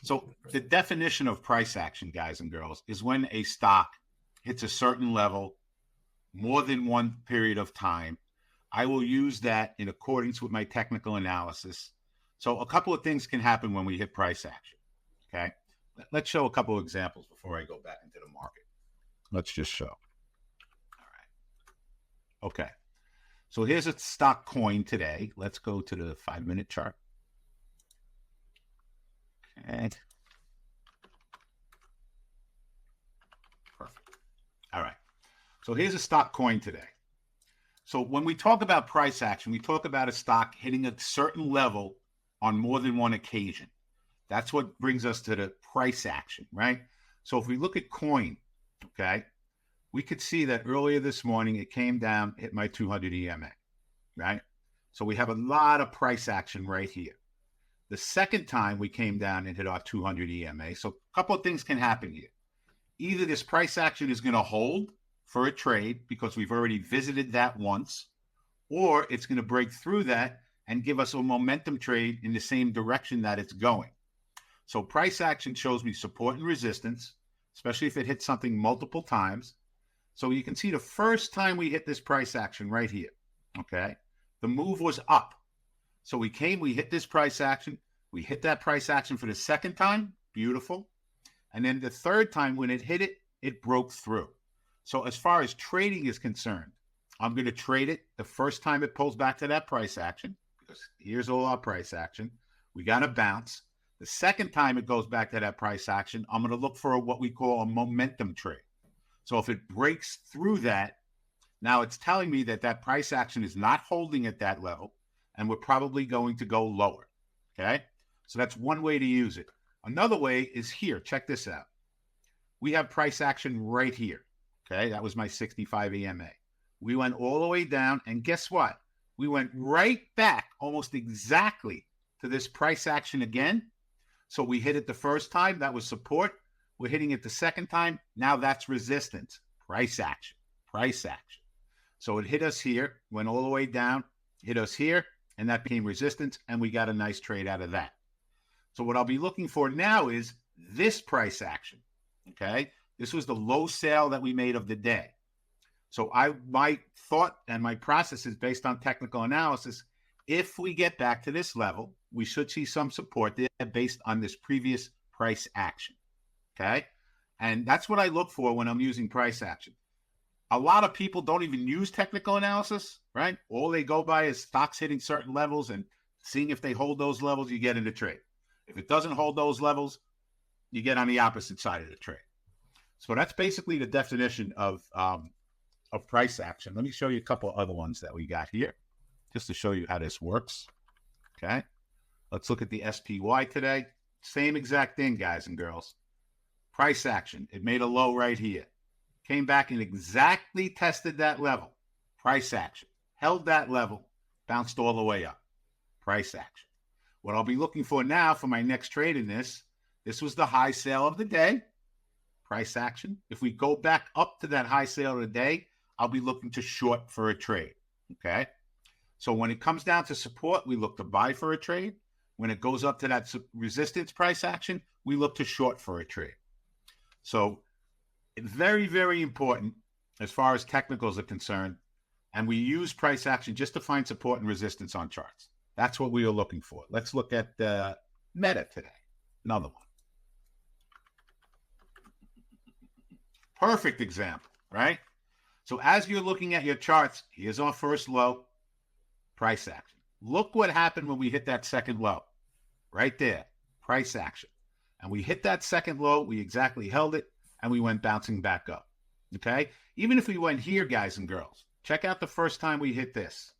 So the definition of price action, guys and girls, is when a stock hits a certain level more than one period of time. I will use that in accordance with my technical analysis. So a couple of things can happen when we hit price action. Okay. Let's show a couple of examples before I go back into the market. Let's just show. All right. Okay. So here's a stock coin today. Let's go to the 5-minute chart. Okay. Perfect. All right. So here's a stock coin today. So when we talk about price action, we talk about a stock hitting a certain level on more than one occasion. That's what brings us to the price action, right? So if we look at coin, okay, we could see that earlier this morning it came down, hit my 200 EMA, right? So we have a lot of price action right here. The second time we came down and hit our 200 EMA. So a couple of things can happen here. Either this price action is going to hold for a trade because we've already visited that once, or it's going to break through that and give us a momentum trade in the same direction that it's going. So price action shows me support and resistance, especially if it hits something multiple times. So you can see the first time we hit this price action right here, okay, the move was up. So we hit this price action. We hit that price action for the second time. Beautiful. And then the third time when it hit it, it broke through. So as far as trading is concerned, I'm going to trade it the first time it pulls back to that price action, because here's all our price action. We got to bounce. The second time it goes back to that price action, I'm going to look for what we call a momentum trade. So if it breaks through that, now it's telling me that that price action is not holding at that level, and we're probably going to go lower, okay? So that's one way to use it. Another way is here. Check this out. We have price action right here, okay? That was my 65 EMA. We went all the way down, and guess what? We went right back almost exactly to this price action again. So we hit it the first time. That was support. We're hitting it the second time. Now that's resistance. Price action. Price action. So it hit us here, went all the way down, hit us here, and that became resistance, and we got a nice trade out of that. So what I'll be looking for now is this price action, okay? This was the low sale that we made of the day. So my thought and my process is based on technical analysis. If we get back to this level, we should see some support there based on this previous price action, okay? And that's what I look for when I'm using price action. A lot of people don't even use technical analysis, right? All they go by is stocks hitting certain levels and seeing if they hold those levels, you get into trade. If it doesn't hold those levels, you get on the opposite side of the trade. So that's basically the definition of price action. Let me show you a couple of other ones that we got here, just to show you how this works. Okay. Let's look at the SPY today. Same exact thing, guys and girls. Price action. It made a low right here. Came back and exactly tested that level. Price action. Held that level. Bounced all the way up. Price action. What I'll be looking for now for my next trade in this was the high sale of the day. Price action. If we go back up to that high sale of the day, I'll be looking to short for a trade. Okay. So when it comes down to support, we look to buy for a trade. When it goes up to that resistance price action, we look to short for a trade. So very, very important as far as technicals are concerned. And we use price action just to find support and resistance on charts. That's what we are looking for. Let's look at Meta today. Another one. Perfect example, right? So as you're looking at your charts, here's our first low, price action. Look what happened when we hit that second low. Right there, price action. And we hit that second low, we exactly held it, and we went bouncing back up, okay? Even if we went here, guys and girls, check out the first time we hit this.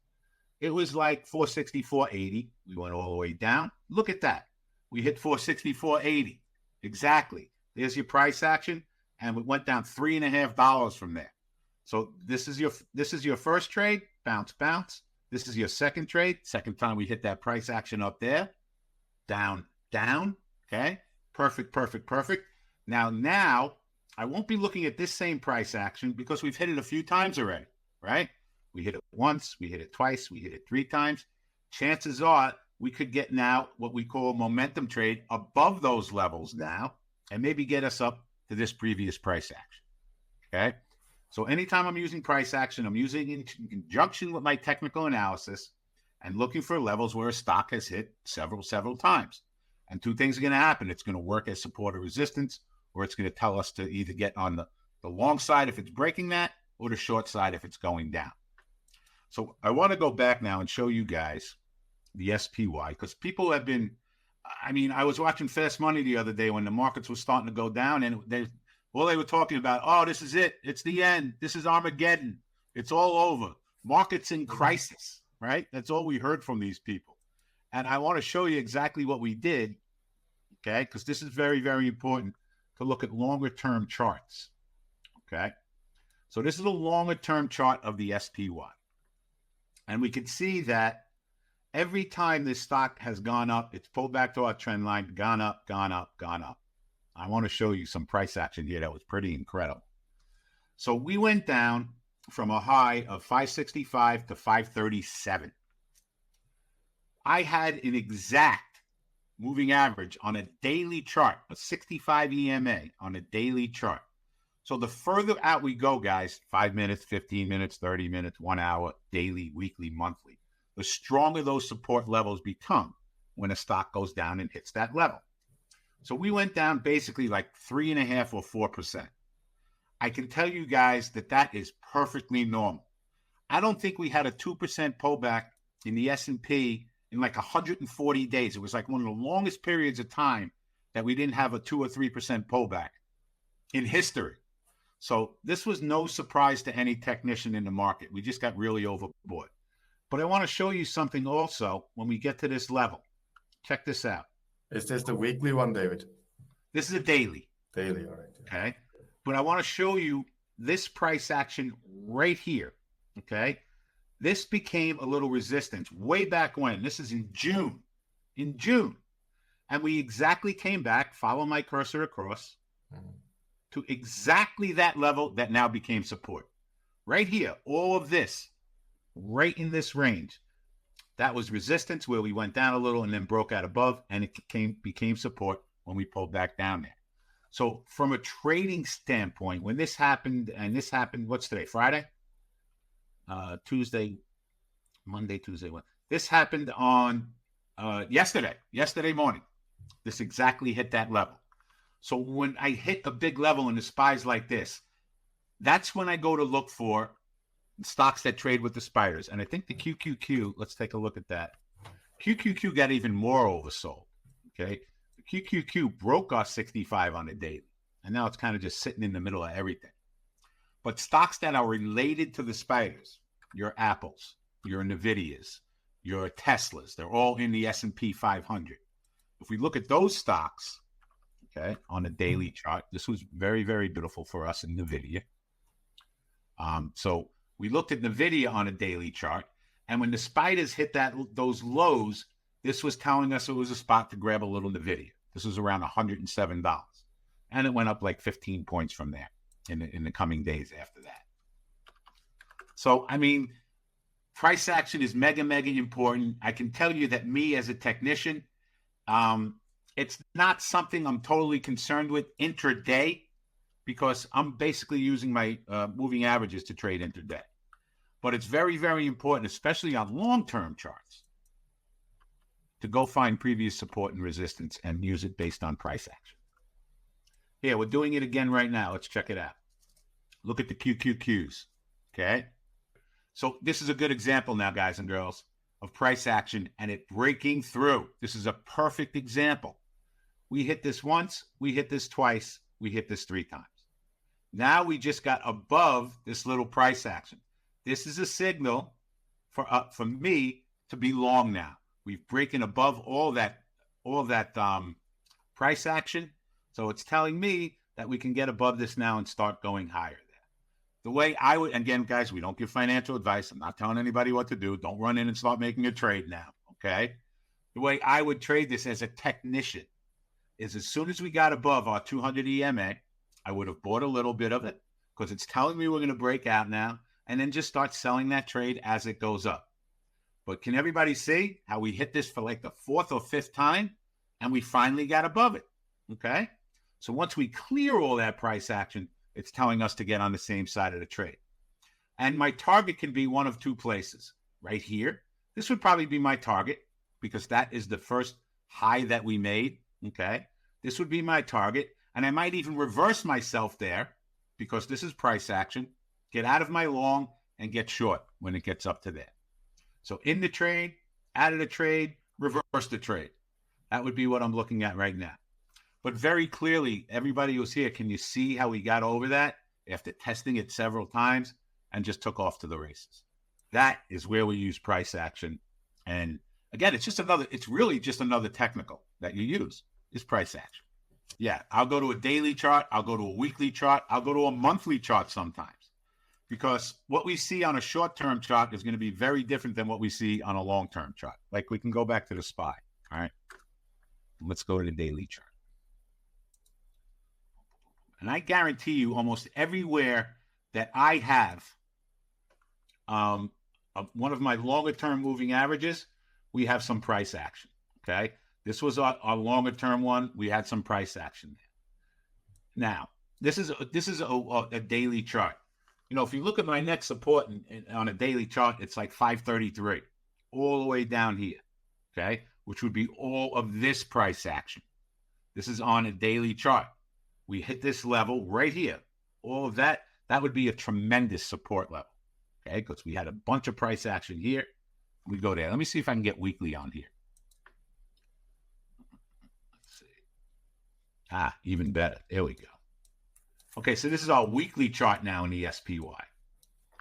It was like 464.80. We went all the way down. Look at that. We hit 464.80. Exactly. There's your price action, and we went down $3.50 from there. So this is your first trade, bounce, bounce. This is your second trade. Second time we hit that price action up there. Down, down. Okay. Perfect, perfect, perfect. Now I won't be looking at this same price action because we've hit it a few times already, right? We hit it once, we hit it twice, we hit it 3 times. Chances are we could get now what we call a momentum trade above those levels now and maybe get us up to this previous price action. Okay. So anytime I'm using price action, I'm using it in conjunction with my technical analysis and looking for levels where a stock has hit several times. And two things are going to happen. It's going to work as support or resistance, or it's going to tell us to either get on the long side if it's breaking that, or the short side if it's going down. So I want to go back now and show you guys the SPY, because people have been, I mean, I was watching Fast Money the other day when the markets were starting to go down, and they were talking about, oh, this is it. It's the end. This is Armageddon. It's all over. Markets in crisis, right? That's all we heard from these people. And I want to show you exactly what we did, okay? Because this is very, very important to look at longer term charts, okay? So this is a longer term chart of the SPY. And we can see that every time this stock has gone up, it's pulled back to our trend line, gone up, gone up, gone up. I want to show you some price action here that was pretty incredible. So we went down from a high of 565 to 537. I had an exact moving average on a daily chart, a 65 EMA on a daily chart. So the further out we go, guys, 5 minutes, 15 minutes, 30 minutes, 1 hour, daily, weekly, monthly, the stronger those support levels become when a stock goes down and hits that level. So we went down basically like 3.5 or 4%. I can tell you guys that that is perfectly normal. I don't think we had a 2% pullback in the S&P in like 140 days. It was like one of the longest periods of time that we didn't have a 2 or 3% pullback in history. So this was no surprise to any technician in the market. We just got really overboard. But I want to show you something also when we get to this level. Check this out. Is this the weekly one, David? This is a daily. Daily, all right. Okay. But I want to show you this price action right here. Okay. This became a little resistance way back when. This is in June. In June. And we exactly came back, follow my cursor across, to exactly that level that now became support. Right here, all of this, right in this range. That was resistance where we went down a little and then broke out above, and it became support when we pulled back down there. So from a trading standpoint, when this happened, and this happened, what's today, Friday? Tuesday, Monday, Tuesday. This happened on yesterday morning. This exactly hit that level. So when I hit a big level in the SPYs like this, that's when I go to look for stocks that trade with the spiders. And I think the QQQ, let's take a look at that. QQQ got even more oversold, okay? The QQQ broke our 65 on the daily, and now it's kind of just sitting in the middle of everything. But stocks that are related to the spiders, your Apples, your Nvidias, your Teslas, they're all in the S&P 500. If we look at those stocks, okay, on a daily chart, this was very, very beautiful for us in Nvidia. So we looked at Nvidia on a daily chart, and when the spiders hit those lows, this was telling us it was a spot to grab a little Nvidia. This was around $107, and it went up like 15 points from there in the coming days after that. So, I mean, price action is mega important. I can tell you that me as a technician, it's not something I'm totally concerned with intraday, because I'm basically using my moving averages to trade intraday. But it's very, very important, especially on long-term charts, to go find previous support and resistance and use it based on price action. Here, we're doing it again right now. Let's check it out. Look at the QQQs, okay? So this is a good example now, guys and girls, of price action and it breaking through. This is a perfect example. We hit this once, we hit this twice, we hit this 3 times. Now we just got above this little price action. This is a signal for me to be long now. We've broken above all that price action. So it's telling me that we can get above this now and start going higher there. The way I would, again, guys, we don't give financial advice. I'm not telling anybody what to do. Don't run in and start making a trade now, okay? The way I would trade this as a technician is as soon as we got above our 200 EMA, I would have bought a little bit of it because it's telling me we're going to break out now, and then just start selling that trade as it goes up. But can everybody see how we hit this for like the 4th or 5th time and we finally got above it? Okay. So once we clear all that price action, it's telling us to get on the same side of the trade. And my target can be one of two places. Right here, this would probably be my target because that is the first high that we made. Okay. This would be my target. And I might even reverse myself there because this is price action, get out of my long and get short when it gets up to there. So in the trade, out of the trade, reverse the trade. That would be what I'm looking at right now. But very clearly, everybody who's here, can you see how we got over that after testing it several times and just took off to the races? That is where we use price action. And again, it's really just another technical that you use is price action. Yeah, I'll go to a daily chart. I'll go to a weekly chart. I'll go to a monthly chart sometimes because what we see on a short-term chart is going to be very different than what we see on a long-term chart. Like we can go back to the SPY. All right, let's go to the daily chart. And I guarantee you almost everywhere that I have one of my longer-term moving averages, we have some price action, okay? This was our longer-term one. We had some price action there. Now, this is a daily chart. You know, if you look at my next support on a daily chart, it's like 533 all the way down here, okay? Which would be all of this price action. This is on a daily chart. We hit this level right here. All of that would be a tremendous support level, okay? Because we had a bunch of price action here. We go there. Let me see if I can get weekly on here. Let's see. Even better. There we go. Okay, so this is our weekly chart now in the SPY,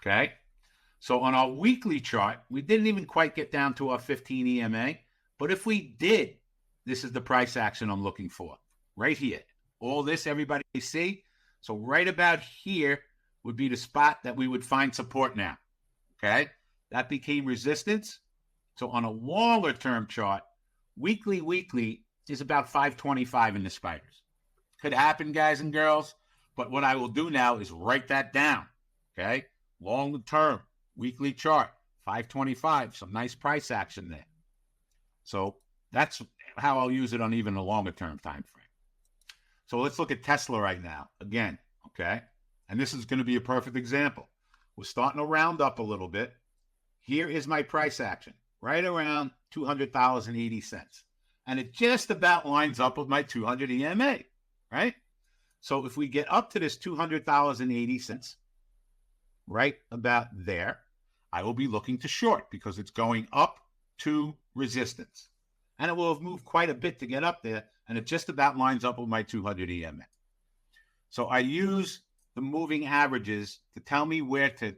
okay? So on our weekly chart, we didn't even quite get down to our 15 EMA, but if we did, this is the price action I'm looking for, right here. All this, everybody see? So right about here would be the spot that we would find support now, okay? That became resistance. So on a longer term chart, weekly is about 525 in the spiders. Could happen, guys and girls, but what I will do now is write that down, okay? Long term, weekly chart, 525, some nice price action there. So that's how I'll use it on even a longer term time frame. So let's look at Tesla right now, again, okay? And this is going to be a perfect example. We're starting to round up a little bit. Here is my price action, right around $200.80. And it just about lines up with my 200 EMA, right? So if we get up to this $200.80, right about there, I will be looking to short because it's going up to resistance. And it will have moved quite a bit to get up there, and it just about lines up with my 200 EMA. So I use the moving averages to tell me where to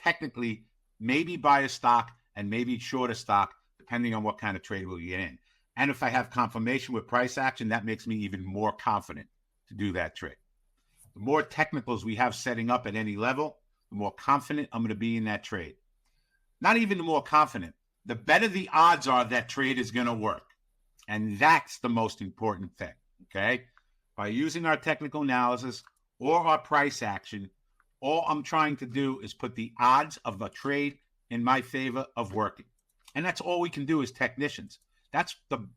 technically maybe buy a stock and maybe short a stock, depending on what kind of trade we'll get in. And if I have confirmation with price action, that makes me even more confident to do that trade. The more technicals we have setting up at any level, the more confident I'm going to be in that trade. Not even the more confident, the better the odds are that trade is going to work. And that's the most important thing, okay? By using our technical analysis or our price action, all I'm trying to do is put the odds of a trade in my favor of working. And that's all we can do as technicians. That's the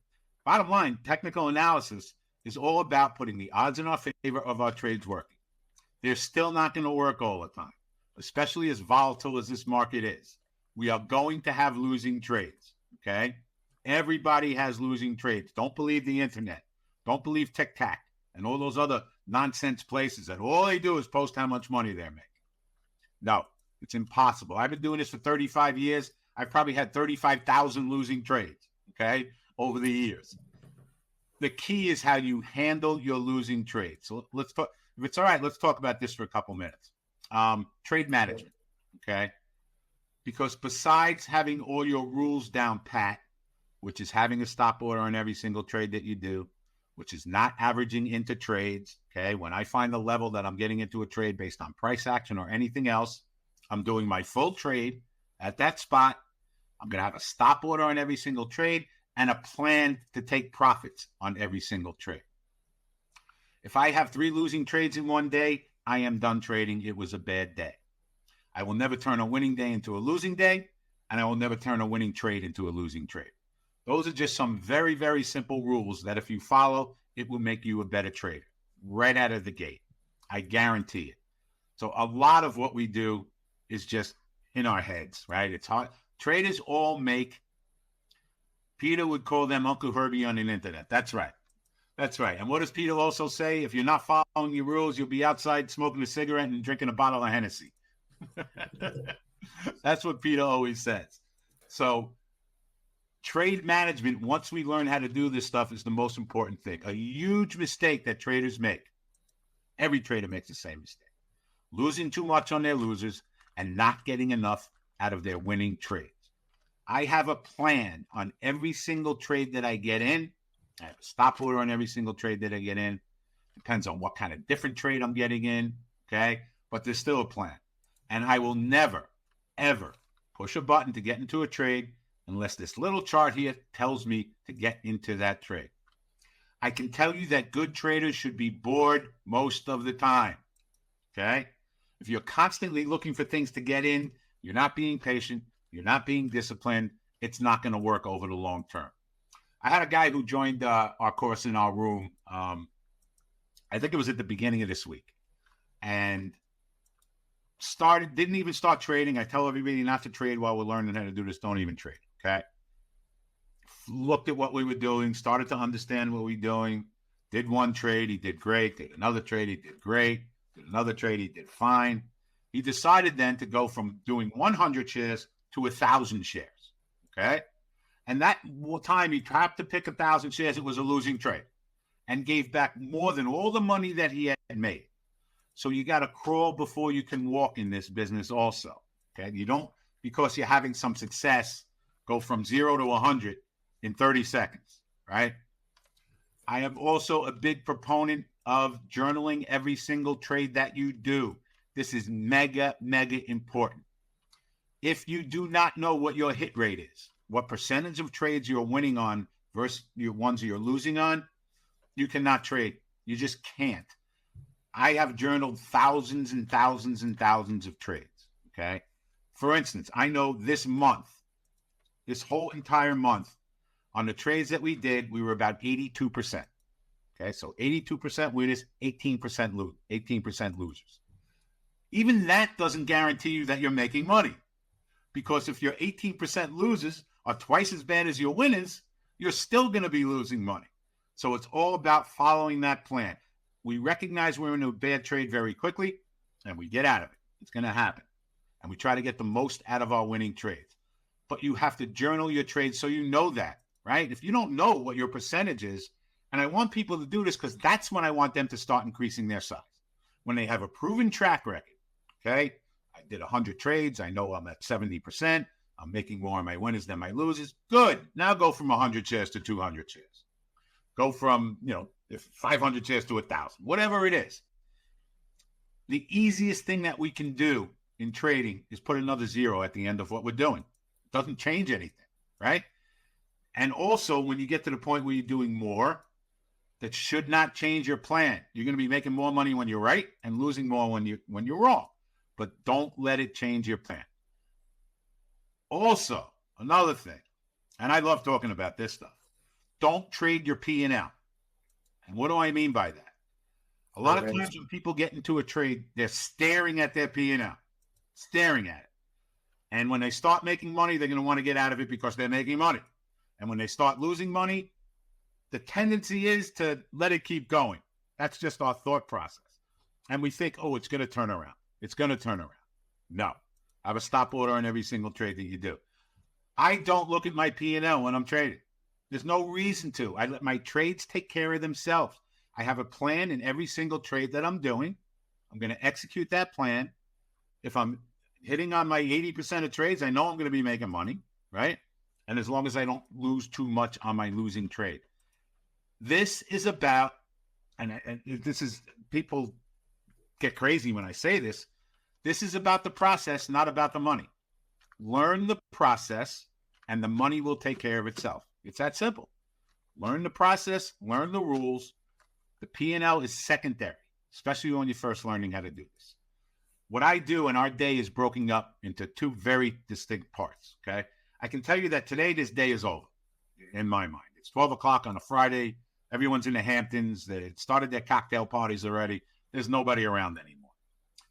bottom line. Technical analysis is all about putting the odds in our favor of our trades working. They're still not going to work all the time, especially as volatile as this market is. We are going to have losing trades, okay? Everybody has losing trades. Don't believe the internet. Don't believe TikTok and all those other nonsense places that all they do is post how much money they're making. No, it's impossible. I've been doing this for 35 years. I've probably had 35,000 losing trades, okay, over the years. The key is how you handle your losing trades. So let's talk. If it's all right, let's talk about this for a couple minutes. Trade management, okay? Because besides having all your rules down pat, which is having a stop order on every single trade that you do, which is not averaging into trades, okay? When I find the level that I'm getting into a trade based on price action or anything else, I'm doing my full trade at that spot. I'm going to have a stop order on every single trade and a plan to take profits on every single trade. If I have 3 losing trades in one day, I am done trading. It was a bad day. I will never turn a winning day into a losing day. and I will never turn a winning trade into a losing trade. Those are just some very, very simple rules that if you follow, it will make you a better trader right out of the gate. I guarantee it. So a lot of what we do is just in our heads, right? It's hard. Traders all make, Peter would call them Uncle Herbie on the internet. That's right. That's right. And what does Peter also say? If you're not following your rules, you'll be outside smoking a cigarette and drinking a bottle of Hennessy. That's what Peter always says. So trade management, once we learn how to do this stuff, is the most important thing. A huge mistake that traders make. Every trader makes the same mistake. Losing too much on their losers and not getting enough out of their winning trades. I have a plan on every single trade that I get in. I have a stop order on every single trade that I get in. Depends on what kind of different trade I'm getting in, okay? But there's still a plan. And I will never, ever push a button to get into a trade unless this little chart here tells me to get into that trade. I can tell you that good traders should be bored most of the time, okay? If you're constantly looking for things to get in, you're not being patient, you're not being disciplined, it's not going to work over the long term. I had a guy who joined our course in our room. I think it was at the beginning of this week, and didn't even start trading. I tell everybody not to trade while we're learning how to do this. Don't even trade. Okay. Looked at what we were doing, started to understand what we were doing, did one trade, he did great, did another trade, he did great, did another trade, he did fine. He decided then to go from doing 100 shares to 1,000 shares. Okay. And that time he tried to pick 1,000 shares, it was a losing trade, and gave back more than all the money that he had made. So you got to crawl before you can walk in this business also. Okay. You don't, because you're having some success, go from 0 to 100 in 30 seconds, right? I am also a big proponent of journaling every single trade that you do. This is mega, mega important. If you do not know what your hit rate is, what percentage of trades you're winning on versus your ones you're losing on, you cannot trade. You just can't. I have journaled thousands and thousands and thousands of trades, okay? For instance, I know this month, this whole entire month, on the trades that we did, we were about 82%. Okay, so 82% winners, 18% losers. Even that doesn't guarantee you that you're making money. Because if your 18% losers are twice as bad as your winners, you're still going to be losing money. So it's all about following that plan. We recognize we're in a bad trade very quickly, and we get out of it. It's going to happen. And we try to get the most out of our winning trades. But you have to journal your trades so you know that, right? If you don't know what your percentage is, and I want people to do this because that's when I want them to start increasing their size. When they have a proven track record, okay? I did 100 trades. I know I'm at 70%. I'm making more on my winners than my losers. Good. Now go from 100 shares to 200 shares. Go from, 500 shares to 1,000, whatever it is. The easiest thing that we can do in trading is put another zero at the end of what we're doing. It doesn't change anything, right? And also, when you get to the point where you're doing more, that should not change your plan. You're going to be making more money when you're right and losing more when you're wrong. But don't let it change your plan. Also, another thing, and I love talking about this stuff, don't trade your P&L. And what do I mean by that? A lot of times when people get into a trade, they're staring at their P&L, staring at it. And when they start making money, they're going to want to get out of it because they're making money. And when they start losing money, the tendency is to let it keep going. That's just our thought process. And we think, oh, it's going to turn around. It's going to turn around. No. I have a stop order on every single trade that you do. I don't look at my P&L when I'm trading. There's no reason to. I let my trades take care of themselves. I have a plan in every single trade that I'm doing. I'm going to execute that plan. If I'm hitting on my 80% of trades, I know I'm going to be making money, right? And as long as I don't lose too much on my losing trade. This is about, and this is, people get crazy when I say this, this is about the process, not about the money. Learn the process, and the money will take care of itself. It's that simple. Learn the process, learn the rules. The P&L is secondary, especially when you're first learning how to do this. what I do in our day is broken up into two very distinct parts, okay? I can tell you that today, this day is over, in my mind. It's 12 o'clock on a Friday. Everyone's in the Hamptons. They started their cocktail parties already. There's nobody around anymore.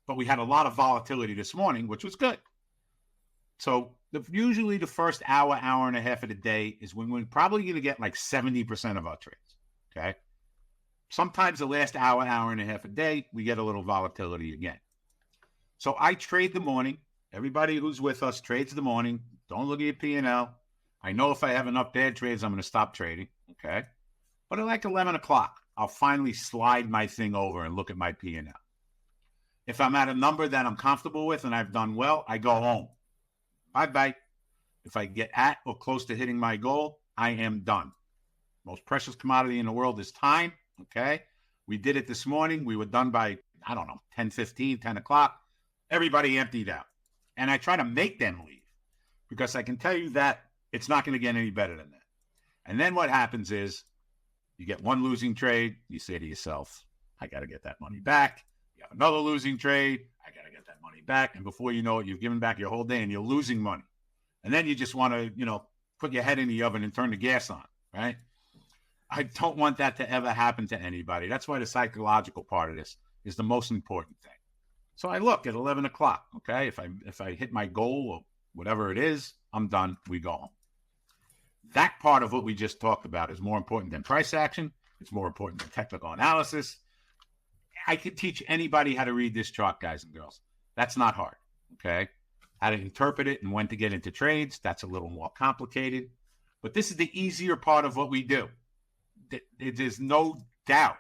But we had a lot of volatility this morning, which was good. So usually the first hour, hour and a half of the day is when we're probably going to get like 70% of our trades, okay? Sometimes the last hour, hour and a half a day, we get a little volatility again. So I trade the morning. Everybody who's with us trades the morning. Don't look at your P&L. I know if I have enough bad trades, I'm going to stop trading, okay? But at like 11 o'clock, I'll finally slide my thing over and look at my P&L. If I'm at a number that I'm comfortable with and I've done well, I go home. Bye-bye. If I get at or close to hitting my goal, I am done. Most precious commodity in the world is time, okay? We did it this morning. We were done by, 10:15, 10 o'clock. Everybody emptied out. And I try to make them leave because I can tell you that it's not going to get any better than that. And then what happens is you get one losing trade. You say to yourself, I got to get that money back. You have another losing trade. I got to get that money back. And before you know it, you've given back your whole day and you're losing money. And then you just want to, put your head in the oven and turn the gas on, right? I don't want that to ever happen to anybody. That's why the psychological part of this is the most important thing. So I look at 11 o'clock, okay? If I hit my goal or whatever it is, I'm done. We go home. That part of what we just talked about is more important than price action. It's more important than technical analysis. I could teach anybody how to read this chart, guys and girls. That's not hard, okay? How to interpret it and when to get into trades, that's a little more complicated. But this is the easier part of what we do. There's no doubt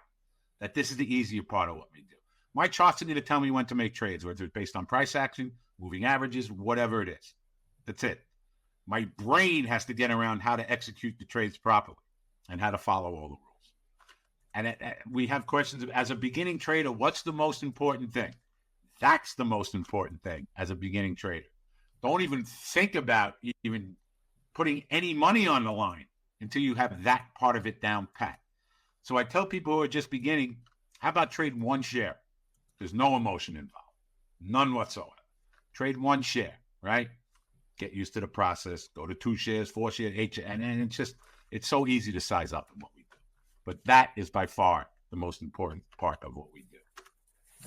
that this is the easier part of what we do. My charts are going to tell me when to make trades, whether it's based on price action, moving averages, whatever it is. That's it. My brain has to get around how to execute the trades properly and how to follow all the rules. And we have questions of, as a beginning trader, what's the most important thing? That's the most important thing as a beginning trader. Don't even think about even putting any money on the line until you have that part of it down pat. So I tell people who are just beginning, how about trade one share? There's no emotion involved, none whatsoever. Trade one share, right? Get used to the process, go to 2 shares, 4 shares, 8 shares, and it's so easy to size up in what we do. But that is by far the most important part of what we do.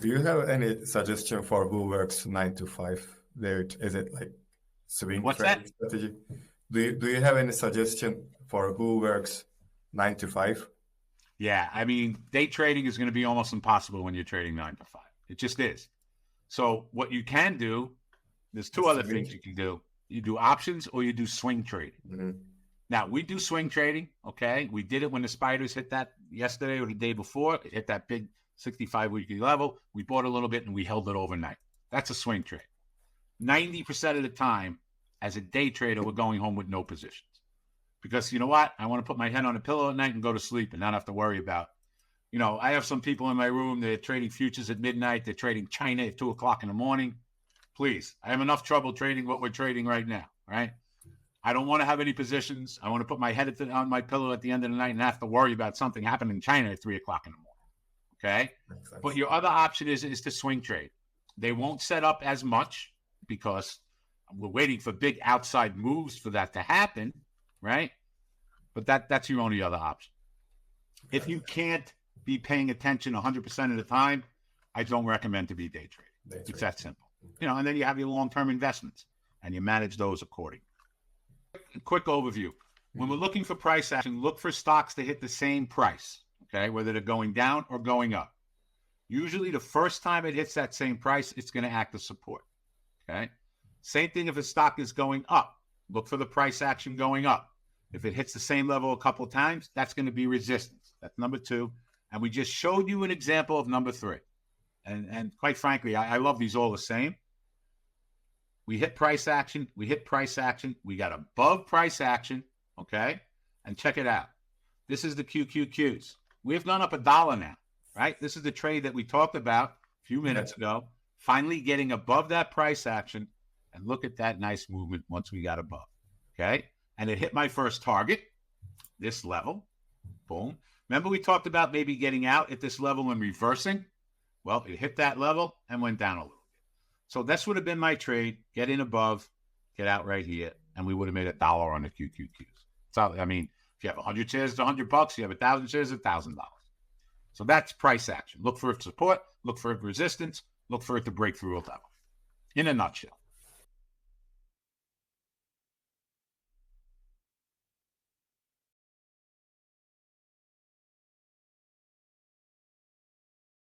Do you have any suggestion for who works 9 to 5? Is it like swing trade strategy? Do you have any suggestion for who works 9 to 5? Yeah, I mean, day trading is going to be almost impossible when you're trading 9 to 5. It just is. So what you can do, there's two other things you can do. You do options or you do swing trading. Mm-hmm. Now, we do swing trading, okay? We did it when the spiders hit that yesterday or the day before. It hit that big 65 weekly level. We bought a little bit and we held it overnight. That's a swing trade. 90% of the time, as a day trader, we're going home with no positions. Because you know what? I want to put my head on a pillow at night and go to sleep and not have to worry about, I have some people in my room, they're trading futures at midnight. They're trading China at 2 o'clock in the morning. Please, I have enough trouble trading what we're trading right now, right? I don't want to have any positions. I want to put my head on my pillow at the end of the night and have to worry about something happening in China at 3 o'clock in the morning, okay? But your other option is to swing trade. They won't set up as much because we're waiting for big outside moves for that to happen, right? But that's your only other option. If you can't be paying attention 100% of the time, I don't recommend to be day trading. It's that simple. And then you have your long-term investments and you manage those accordingly. Quick overview. When we're looking for price action, look for stocks to hit the same price, okay, whether they're going down or going up. Usually the first time it hits that same price, it's going to act as support, okay? Same thing if a stock is going up. Look for the price action going up. If it hits the same level a couple of times, that's going to be resistance. That's number 2. And we just showed you an example of number 3. And quite frankly, I love these all the same. We hit price action. We got above price action, okay? And check it out. This is the QQQs. We've gone up $1 now, right? This is the trade that we talked about a few minutes ago. Finally getting above that price action. And look at that nice movement once we got above, okay? And it hit my first target, this level. Boom. Remember we talked about maybe getting out at this level and reversing? Well, it hit that level and went down a little bit. So this would have been my trade. Get in above, get out right here, and we would have made $1 on the QQQs. So, I mean, if you have 100 shares, it's $100. You have 1,000 shares, it's $1,000. So that's price action. Look for support, look for resistance, look for it to break through a level. In a nutshell.